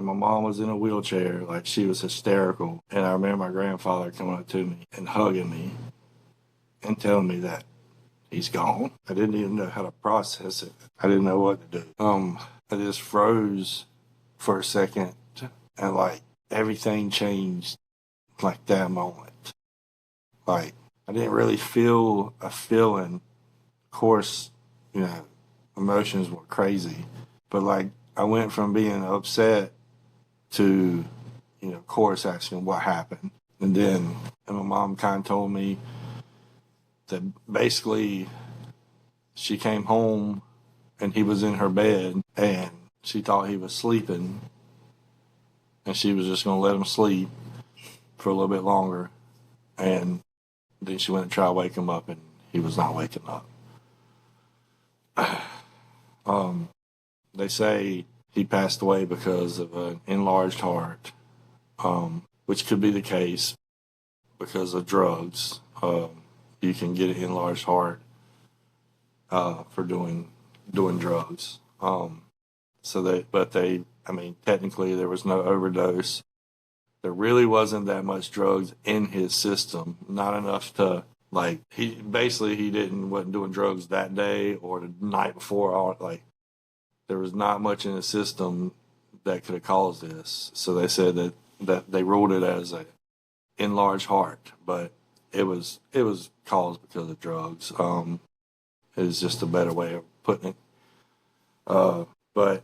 and my mom was in a wheelchair. Like, she was hysterical. And I remember my grandfather coming up to me and hugging me and telling me that he's gone. I didn't even know how to process it. I didn't know what to do. I just froze for a second, and like everything changed like that moment. Like, I didn't really feel a feeling. Of course, you know, emotions were crazy, but like I went from being upset to, of course, asking what happened. And my mom kind of told me that basically she came home and he was in her bed and she thought he was sleeping and she was just going to let him sleep for a little bit longer. And then she went and tried to wake him up and he was not waking up. They say he passed away because of an enlarged heart, which could be the case because of drugs. You can get an enlarged heart for doing drugs. Technically there was no overdose. There really wasn't that much drugs in his system, not enough to he wasn't doing drugs that day or the night before. There was not much in his system that could have caused this. So they said that they ruled it as a enlarged heart, but it was caused because of drugs. It was just a better way of putting it. But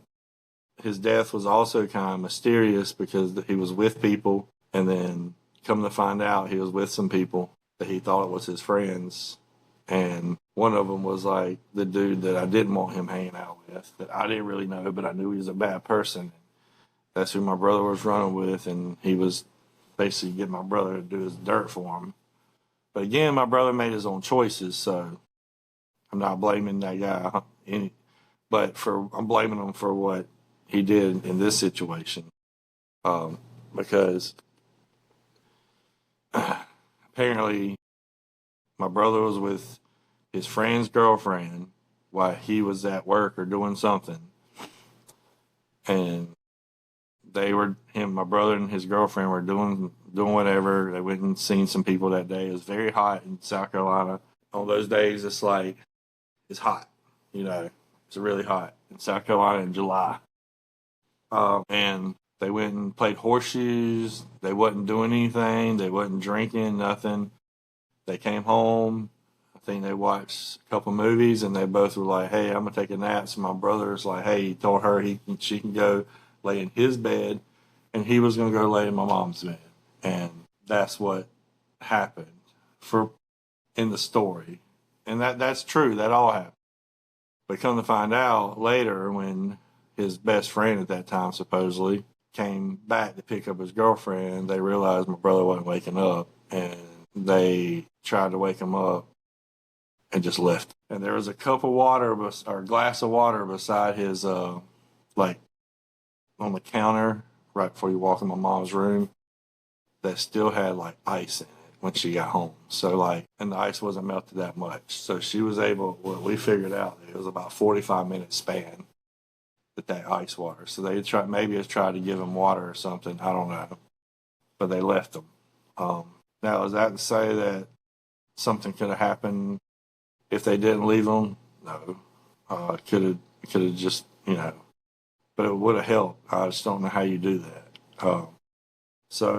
his death was also kind of mysterious because he was with people, and then come to find out he was with some people that he thought was his friends. And one of them was like the dude that I didn't want him hanging out with, that I didn't really know, but I knew he was a bad person. That's who my brother was running with, and he was basically getting my brother to do his dirt for him. But again, my brother made his own choices, so I'm not blaming that guy. I'm blaming him for what he did in this situation, because apparently my brother was with his friend's girlfriend while he was at work or doing something, and my brother and his girlfriend were doing whatever. They went and seen some people that day. It was very hot in South Carolina. On those days, it's hot, it's really hot in South Carolina in July. And they went and played horseshoes. They wasn't doing anything. They wasn't drinking, nothing. They came home. I think they watched a couple movies, and they both were like, hey, I'm going to take a nap. So my brother's like, hey, he told her she can go lay in his bed, and he was going to go lay in my mom's bed. And that's what happened in the story. And that's true. That all happened. But come to find out later, when his best friend at that time supposedly came back to pick up his girlfriend, they realized my brother wasn't waking up, and they tried to wake him up and just left. And there was a cup of water or a glass of water beside his on the counter right before you walk in my mom's room that still had ice in it when she got home. So and the ice wasn't melted that much. So she was able, we figured out that it was about 45-minute span with that ice water. So they tried to give him water or something. I don't know. But they left him. Now, is that to say that something could have happened if they didn't leave him? No. It could have just, but it would have helped. I just don't know how you do that. So